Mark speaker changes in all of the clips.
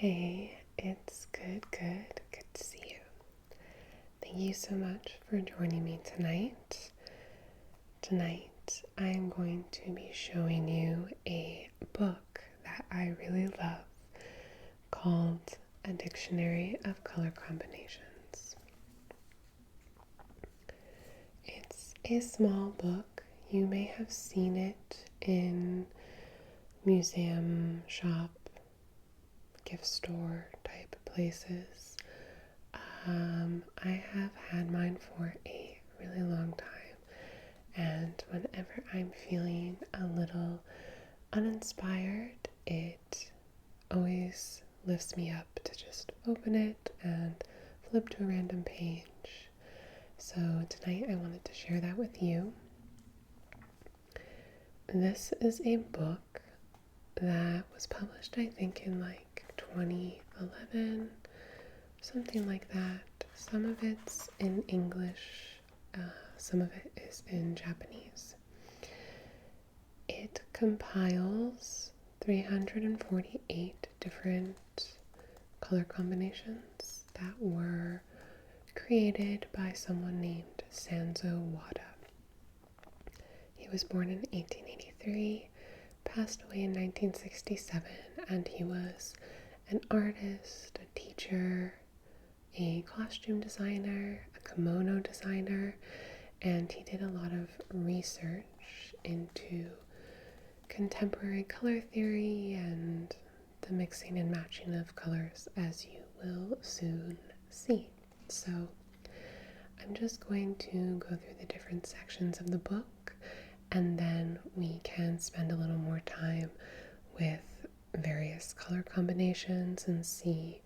Speaker 1: Hey, it's good to see you. Thank you so much for joining me tonight. Tonight, I am going to be showing you a book that I really love called A Dictionary of Color Combinations. It's a small book. You may have seen it in museum, shop, gift store type places. I have had mine for a really long time, and whenever I'm feeling a little uninspired, it always lifts me up to just open it and flip to a random page. So tonight I wanted to share that with you. This is a book that was published, I think, in 2011, something like that. Some of it's in English, some of it is in Japanese. It compiles 348 different color combinations that were created by someone named Sanzo Wada. He was born in 1883, passed away in 1967, and he was an artist, a teacher, a costume designer, a kimono designer, and he did a lot of research into contemporary color theory and the mixing and matching of colors, as you will soon see. So I'm just going to go through the different sections of the book, and then we can spend a little more time with various color combinations and see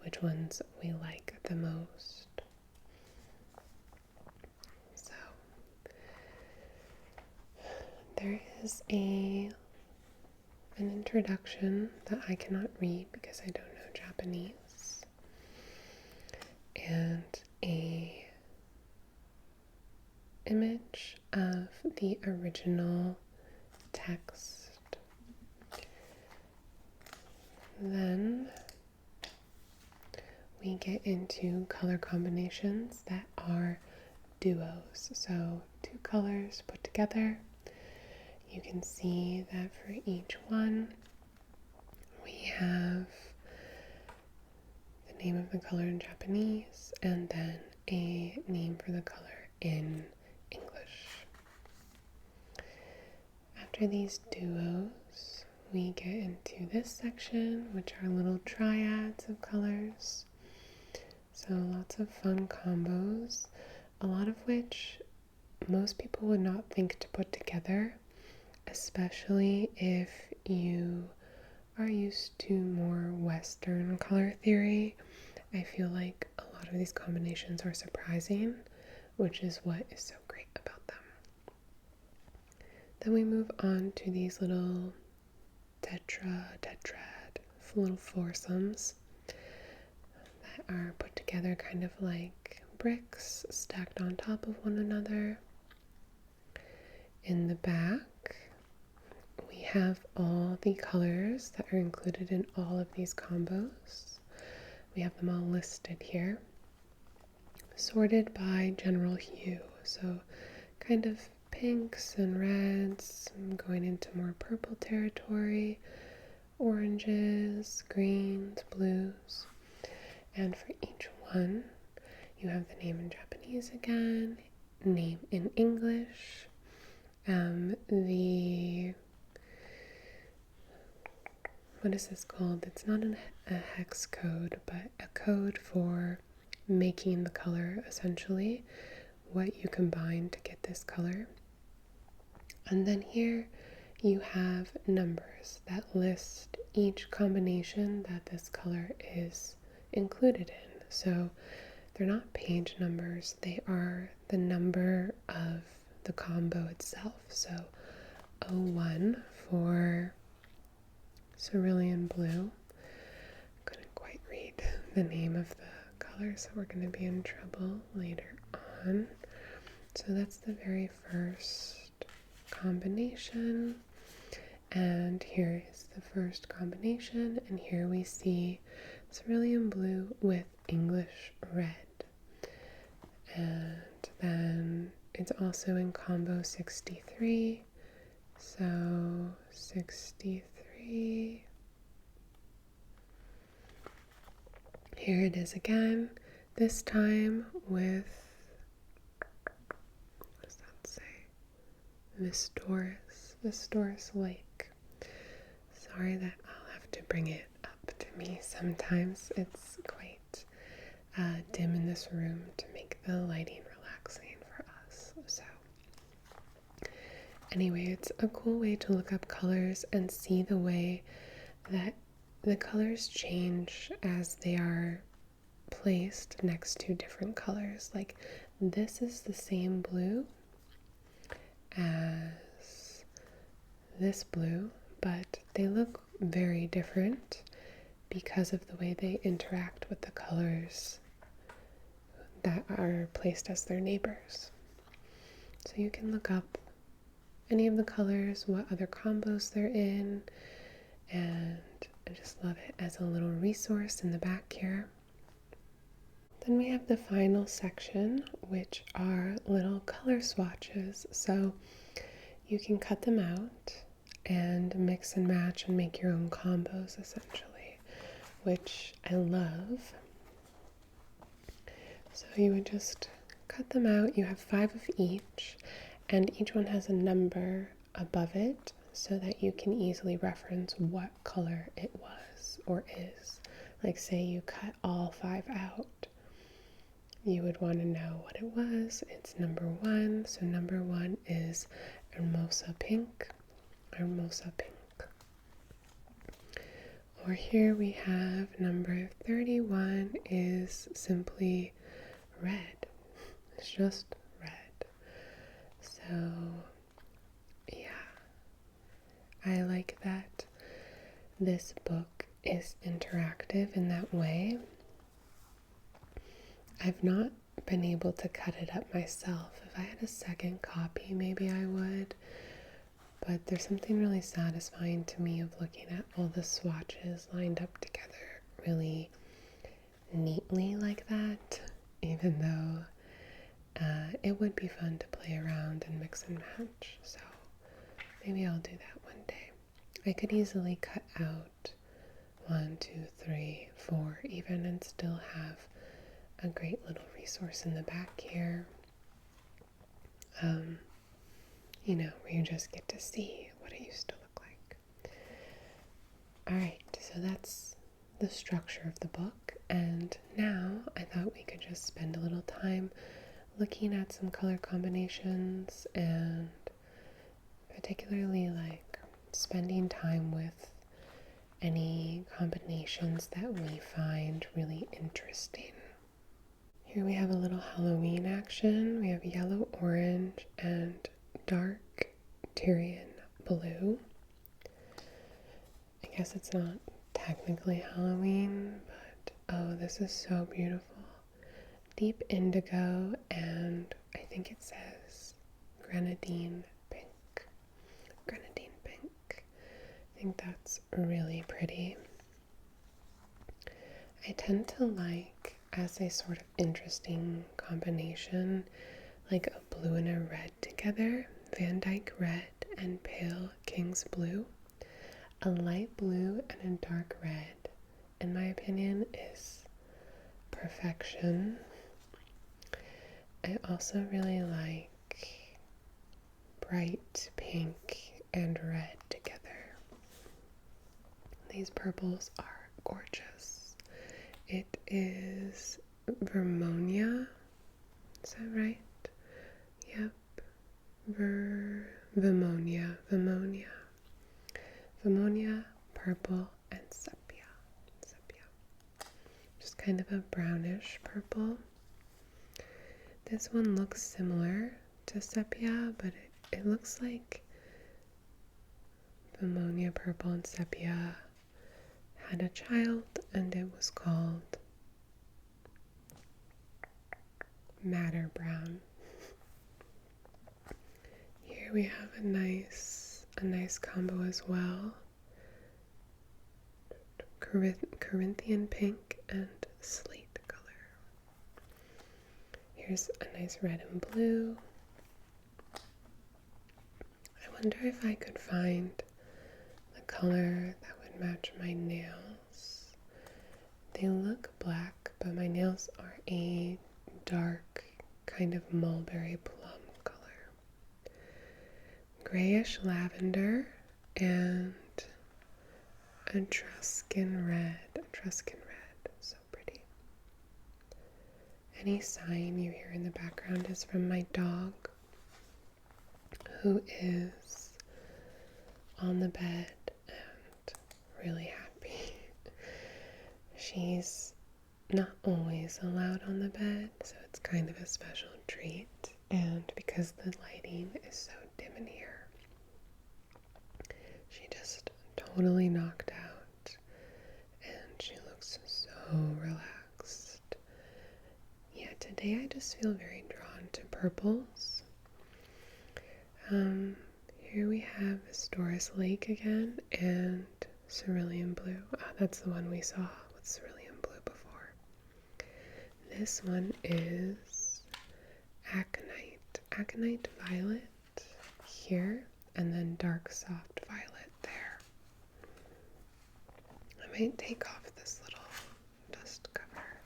Speaker 1: which ones we like the most. So there is an introduction that I cannot read because I don't know Japanese, and a image of the original text. Then we get into color combinations that are duos, so two colors put together. You can see that for each one we have the name of the color in Japanese and then a name for the color in English. After these duos, we get into this section, which are little triads of colors. So lots of fun combos, a lot of which most people would not think to put together, especially if you are used to more Western color theory. I feel like a lot of these combinations are surprising, which is what is so great about them. Then we move on to these little tetrad, little foursomes that are put together kind of like bricks stacked on top of one another. In the back, we have all the colors that are included in all of these combos. We have them all listed here, sorted by general hue, so kind of pinks and reds, going into more purple territory, oranges, greens, blues. And for each one, you have the name in Japanese again, name in English, what is this called? It's not a hex code, but a code for making the color, essentially, what you combine to get this color. And then here you have numbers that list each combination that this color is included in. So they're not page numbers, they are the number of the combo itself. So 01 for cerulean blue. Couldn't quite read the name of the color, so we're going to be in trouble later on. So that's the very first combination. And here is the first combination, and here we see cerulean blue with English red. And then it's also in combo 63. So 63. Here it is again, this time with, what does that say? Vistoris Lake. Sorry that I'll have to bring it up to me sometimes. It's quite dim in this room to make the lighting relaxing for us. So anyway, it's a cool way to look up colors and see the way that the colors change as they are placed next to different colors. Like this is the same blue as this blue, but they look very different because of the way they interact with the colors that are placed as their neighbors. So you can look up any of the colors, what other combos they're in, and I just love it as a little resource in the back here. Then we have the final section, which are little color swatches. So you can cut them out and mix and match and make your own combos essentially, which I love. So you would just cut them out. You have 5 of each, and each one has a number above it so that you can easily reference what color it was or is. Like say you cut all 5 out, you would want to know what it was. It's number 1, so number 1 is Hermosa Pink. Or here we have number 31 is simply red. It's just red. So yeah, I like that this book is interactive in that way. I've not been able to cut it up myself. If I had a second copy, maybe I would. But there's something really satisfying to me of looking at all the swatches lined up together really neatly like that, even though it would be fun to play around and mix and match. So maybe I'll do that one day. I could easily cut out 1, 2, 3, 4 even and still have a great little resource in the back here. Where you just get to see what it used to look like. Alright, so that's the structure of the book, and now I thought we could just spend a little time looking at some color combinations and particularly like spending time with any combinations that we find really interesting. Here we have a little Halloween action. We have yellow, orange, and dark Tyrian blue. I guess it's not technically Halloween, but oh, this is so beautiful. Deep indigo, and I think it says grenadine pink. Grenadine pink. I think that's really pretty. I tend to like, as a sort of interesting combination, like a blue and a red together, Van Dyke red and pale King's blue. A light blue and a dark red, in my opinion, is perfection. I also really like bright pink and red together. These purples are gorgeous. It is Vermonia, is that right? Yep. Vermonia, purple, and sepia. Just kind of a brownish purple. This one looks similar to sepia, but it looks like Vermonia, purple, and sepia had a child, and it was called Madder Brown. Here we have a nice a nice combo as well. Corinthian pink and slate color. Here's a nice red and blue. I wonder if I could find the color that would match my nails. They look black, but my nails are a dark kind of mulberry plum color. Grayish lavender and Etruscan red. Etruscan red. So pretty. Any sighing you hear in the background is from my dog, who is on the bed and really happy. She's not always allowed on the bed, so it's kind of a special treat. And because the lighting is so dim in here, she just totally knocked out, and she looks so relaxed. Yeah, today I just feel very drawn to purples. Here we have Astoris Lake again and cerulean blue. That's the one we saw with cerulean blue before. This one is aconite violet here, and then dark soft violet there. I might take off this little dust cover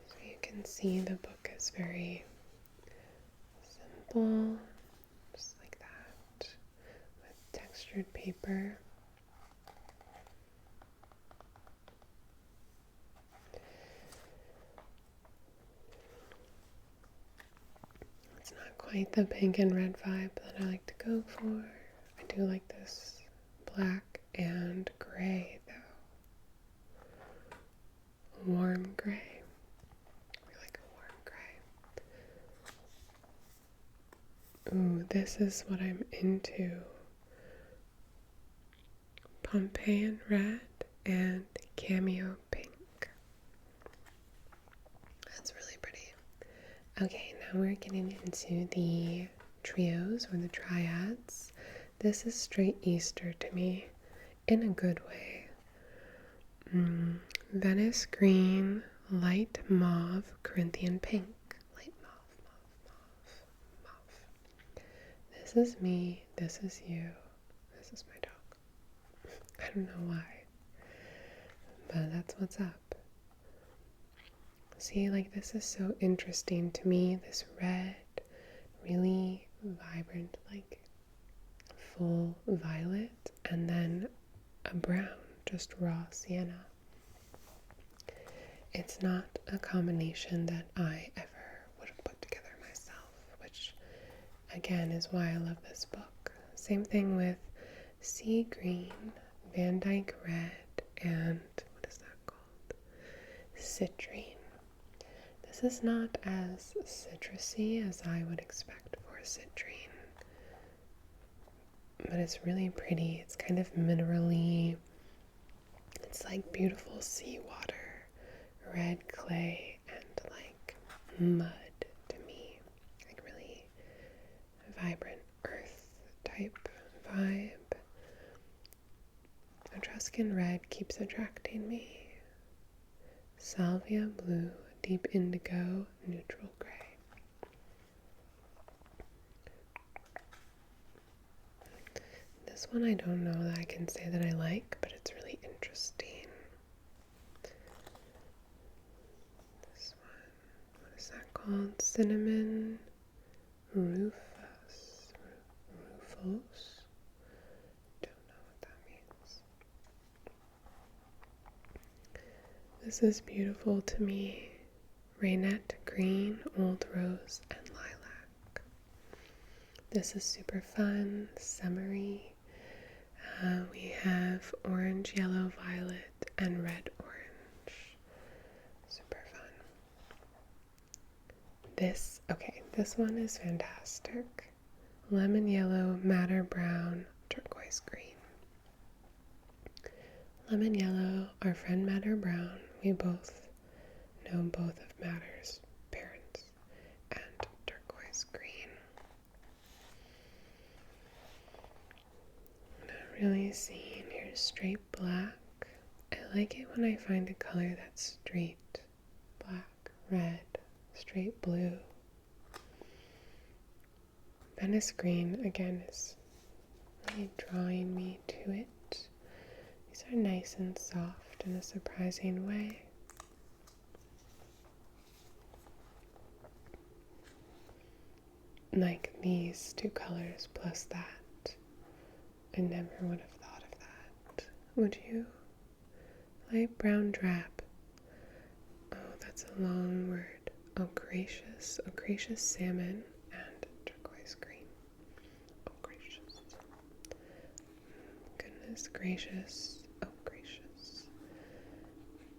Speaker 1: so you can see the book is very simple, just like that, with textured paper. It's not quite the pink and red vibe that I like to go for. I do like this black and gray though. Warm gray. I like a warm gray. Ooh, this is what I'm into. Pompeian red and cameo pink. That's really pretty. Okay, now we're getting into the trios or the triads. This is straight Easter to me, in a good way. Venice green, light mauve, Corinthian pink. Light mauve. This is me, this is you, this is my dog. I don't know why, but that's what's up. See, like, this is so interesting to me. This red, really vibrant, like full violet, and then a brown, just raw sienna. It's not a combination that I ever would have put together myself, which again is why I love this book. Same thing with sea green, Van Dyke red, and what is that called? Citrine. This is not as citrusy as I would expect for a citrine, but it's really pretty. It's kind of minerally. It's like beautiful seawater, red clay, and like mud to me. Like really vibrant earth type vibe. Etruscan red keeps attracting me. Salvia blue, deep indigo, neutral gray. This one I don't know that I can say that I like, but it's really interesting. This one, what is that called? Cinnamon rufus. Rufos? Don't know what that means. This is beautiful to me. Rainette green, old rose, and lilac. This is super fun, summery. We have orange, yellow, violet, and red orange. Super fun. This one is fantastic. Lemon yellow, madder brown, turquoise green. Lemon yellow, our friend Madder Brown. We both know both of Madder's parents. And turquoise green. really seen. Here's straight black. I like it when I find a color that's straight black, red, straight blue. Venice green, again, is really drawing me to it. These are nice and soft in a surprising way. Like these two colors plus that. I never would have thought of that. Would you? Light brown drab. Oh, that's a long word. Ochraceous salmon and turquoise green. Ochraceous. Goodness gracious. Ochraceous.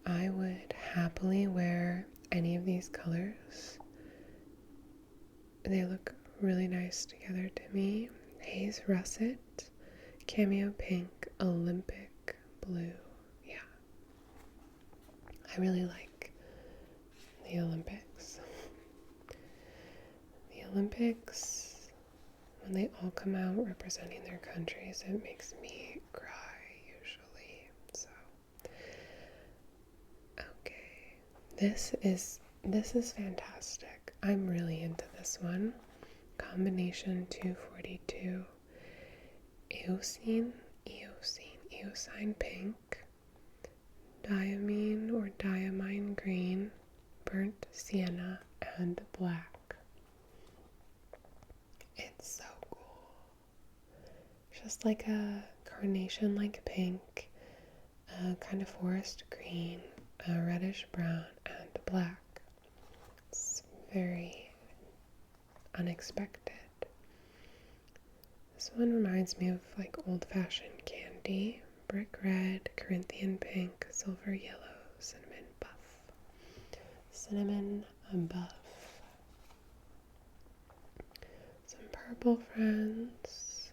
Speaker 1: I would happily wear any of these colors. They look really nice together to me. Haze russet, cameo pink, Olympic blue. Yeah. I really like the Olympics. The Olympics, when they all come out representing their countries, it makes me cry usually. So, okay. This is fantastic. I'm really into this one. Combination 242. Eocene pink, diamine or diamine green, burnt sienna, and black. It's so cool. Just like a carnation like pink, a kind of forest green, a reddish brown, and black. It's very unexpected. This one reminds me of like old-fashioned candy. Brick red, Corinthian pink, silver yellow, cinnamon buff. Cinnamon buff. Some purple friends.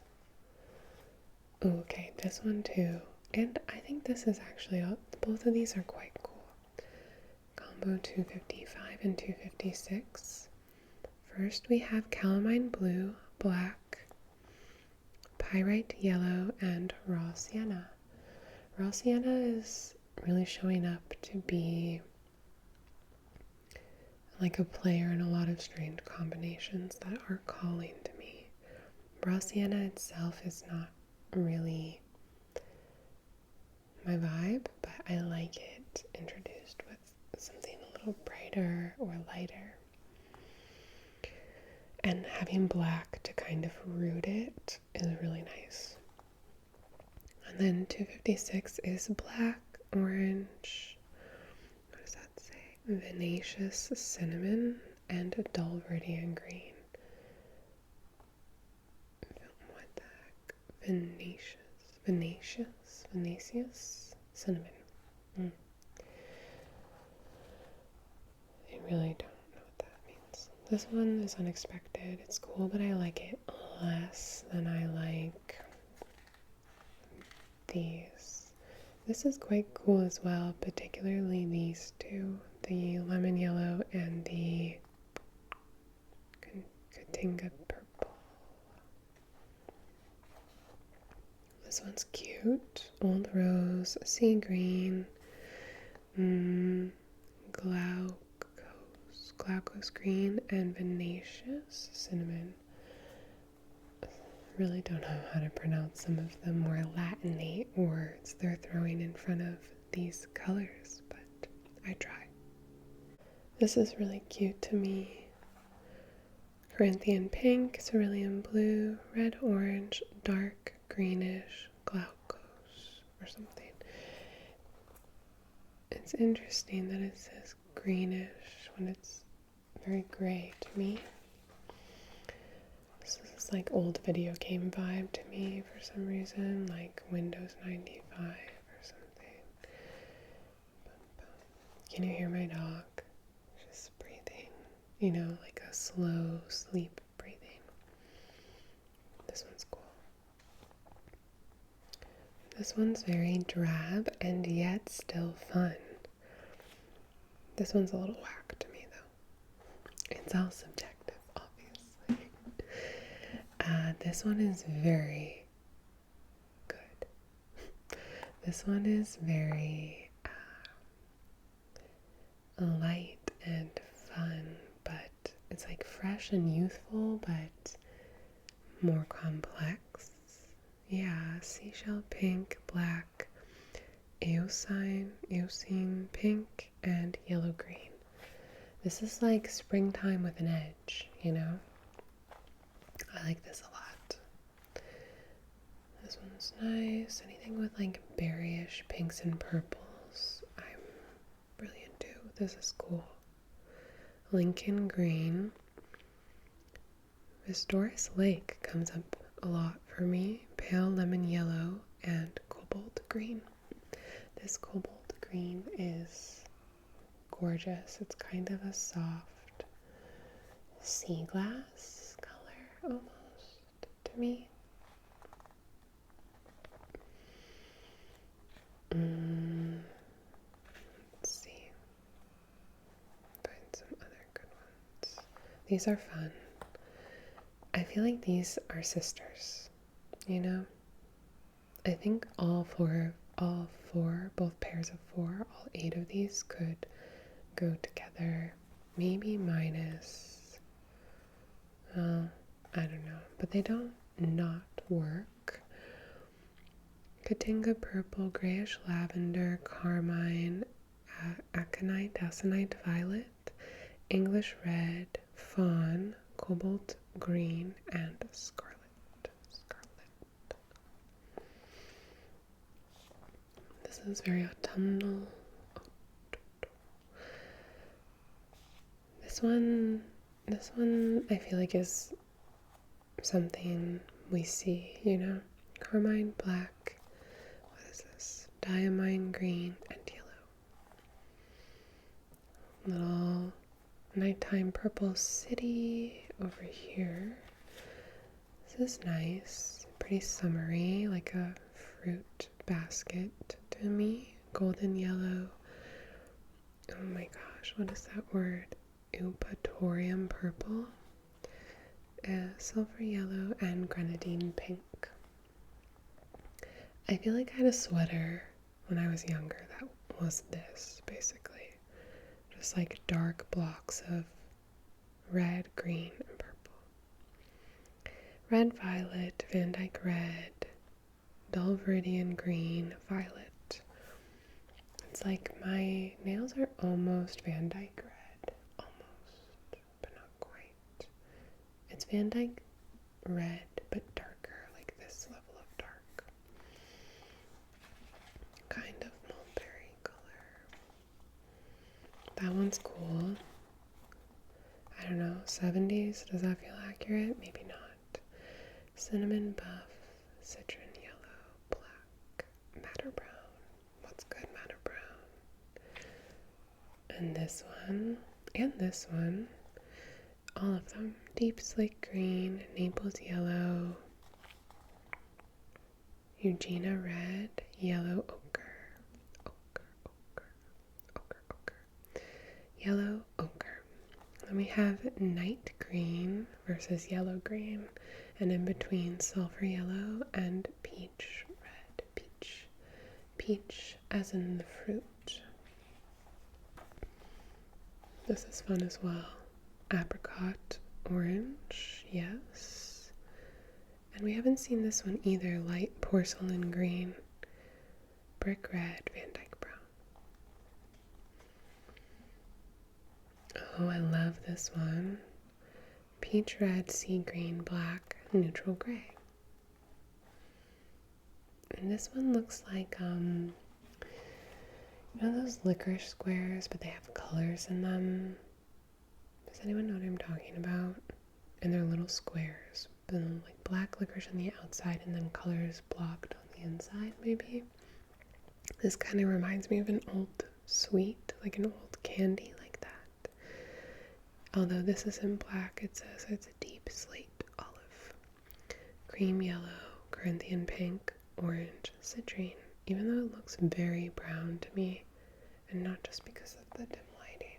Speaker 1: Ooh, okay, this one too. And I think this is actually, both of these are quite cool. Combo 255 and 256. First we have calamine blue, black, pyrite yellow, and raw sienna. Raw sienna is really showing up to be like a player in a lot of strange combinations that are calling to me. Raw sienna itself is not really my vibe, but I like it introduced with something a little brighter or lighter. And having black to kind of root it is really nice. And then 256 is black, orange, what does that say? Venacious cinnamon and a dull verdian green. What the heck? Venacious cinnamon. I really don't know what that means. This one is unexpected. It's cool, but I like it less than I like these. This is quite cool as well, particularly these two, the lemon yellow and the Katinga purple. This one's cute. Old rose, sea green, glaucous green, and venacious cinnamon. Really don't know how to pronounce some of the more Latinate words they're throwing in front of these colors, but I try. This is really cute to me. Corinthian pink, cerulean blue, red orange, dark greenish, glaucous or something. It's interesting that it says greenish when it's very gray to me. This is like old video game vibe to me for some reason, like Windows 95 or something. Can you hear my dog? Just breathing, you know, like a slow sleep breathing. This one's cool. This one's very drab and yet still fun. This one's a little whack to me though. It's all subjective, obviously. This one is very good. This one is very light and fun, but it's like fresh and youthful, but more complex. Yeah, seashell pink, black, eocene pink, and yellow green. This is like springtime with an edge, you know? I like this a lot. This one's nice. Anything with like berryish pinks and purples, I'm really into. This is cool. Lincoln green. Restoris Lake comes up a lot for me. Pale lemon yellow and cobalt green. This cobalt green is gorgeous. It's kind of a soft sea glass color almost to me. Let's see. Find some other good ones. These are fun. I feel like these are sisters, you know? I think all four, both pairs of four, all 8 of these could go together. Maybe minus, I don't know, but they don't not work. Katinga purple, grayish lavender, carmine, aconite, daconite violet, English red, fawn, cobalt green, and scarlet. This is very autumnal. This one I feel like is something we see, you know? Carmine black. What is this? Diamine green and yellow. Little nighttime purple city over here. This is nice. Pretty summery, like a fruit basket to me. Golden yellow. Oh my gosh, what is that word? Eupatorium purple. Silver yellow and grenadine pink. I feel like I had a sweater when I was younger that was this, basically. Just like dark blocks of red, green, and purple. Red, violet, Van Dyke red, dull viridian green, violet. It's like my nails are almost Van Dyke red. Almost, but not quite. It's Van Dyke red, but darker, like this level of dark. Kind of mulberry color. That one's cool. I don't know, 70s, does that feel accurate? Maybe not. Cinnamon buff, citron yellow, black, madder brown. What's good, madder brown? And this one, and this one. All of them. Deep slate green, Naples yellow, Eugenia red, yellow ochre, yellow ochre. Then we have night green versus yellow green, and in between sulfur yellow and peach red. Peach as in the fruit. This is fun as well. Apricot orange, yes. And we haven't seen this one either. Light porcelain green, brick red, Van Dyke brown. Oh, I love this one. Peach red, sea green, black, neutral gray. And this one looks like, you know those licorice squares, but they have colors in them? Does anyone know what I'm talking about? And they're little squares, but then like black licorice on the outside and then colors blocked on the inside, maybe. This kind of reminds me of an old sweet, like an old candy like that. Although this isn't black, it says it's a deep slate olive. Cream yellow, Corinthian pink, orange, citrine, even though it looks very brown to me, and not just because of the dim lighting.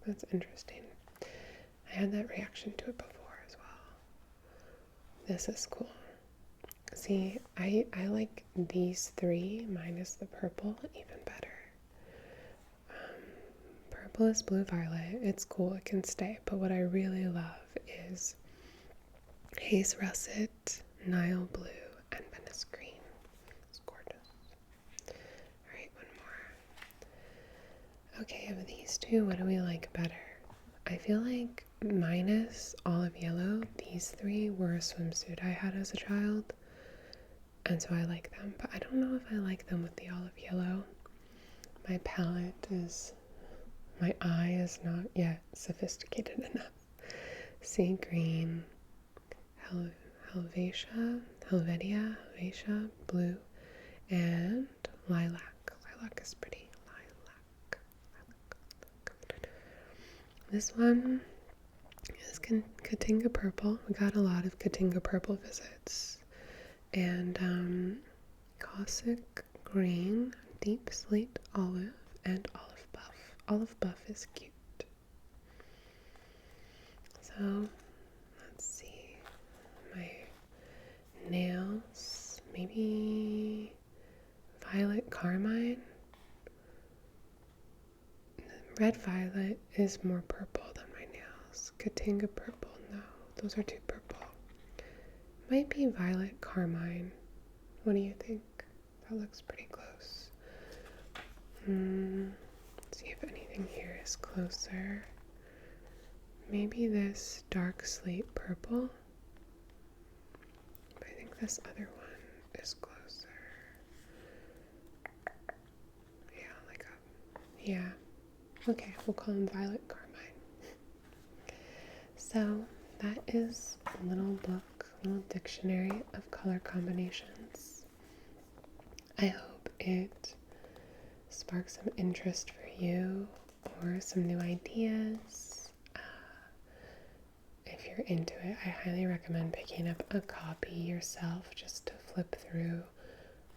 Speaker 1: That's interesting. I had that reaction to it before as well. This is cool. See, I like these three minus the purple even better. Purple is blue violet. It's cool. It can stay. But what I really love is haze russet, Nile blue, and Venice green. It's gorgeous. All right, one more. Okay, of these two, what do we like better? I feel like minus olive yellow, these three were a swimsuit I had as a child. And so I like them. But I don't know if I like them with the olive yellow. My eye is not yet sophisticated enough. Sea green, Helvetia, blue, and lilac. Lilac is pretty. Lilac. This one is Katinga purple. We got a lot of Katinga purple visits. And Cossack green, deep slate olive, and olive buff. Olive buff is cute. So, let's see. My nails, maybe violet carmine. Red violet is more purple than my nails. Katinga purple, no, those are too purple. Might be violet carmine. What do you think? That looks pretty close. Let's see if anything here is closer. Maybe this dark slate purple. But I think this other one is closer. Yeah. Okay, we'll call them violet carmine. So that is a little book, a little dictionary of color combinations. I hope it sparks some interest for you or some new ideas. If you're into it, I highly recommend picking up a copy yourself just to flip through.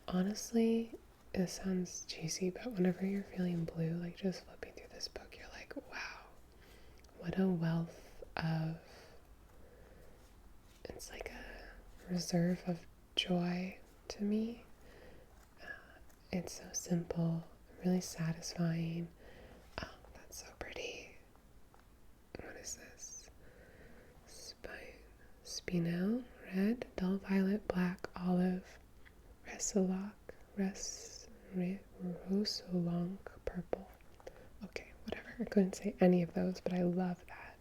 Speaker 1: Honestly, it sounds cheesy, but whenever you're feeling blue, like just flipping through this book, you're like, wow, what a wealth of, it's like a reserve of joy to me. It's so simple, really satisfying. Oh, that's so pretty. What is this? Spinel, red, dull violet, black, olive, Rosolong, purple. Okay, whatever. I couldn't say any of those, but I love that.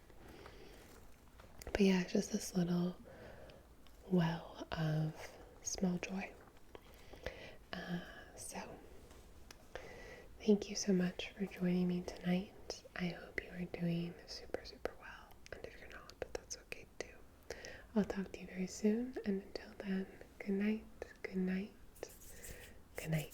Speaker 1: But yeah, it's just this little well of small joy. So, thank you so much for joining me tonight. I hope you are doing super, super well. And if you're not, that's okay too. I'll talk to you very soon. And until then, good night, good night, good night.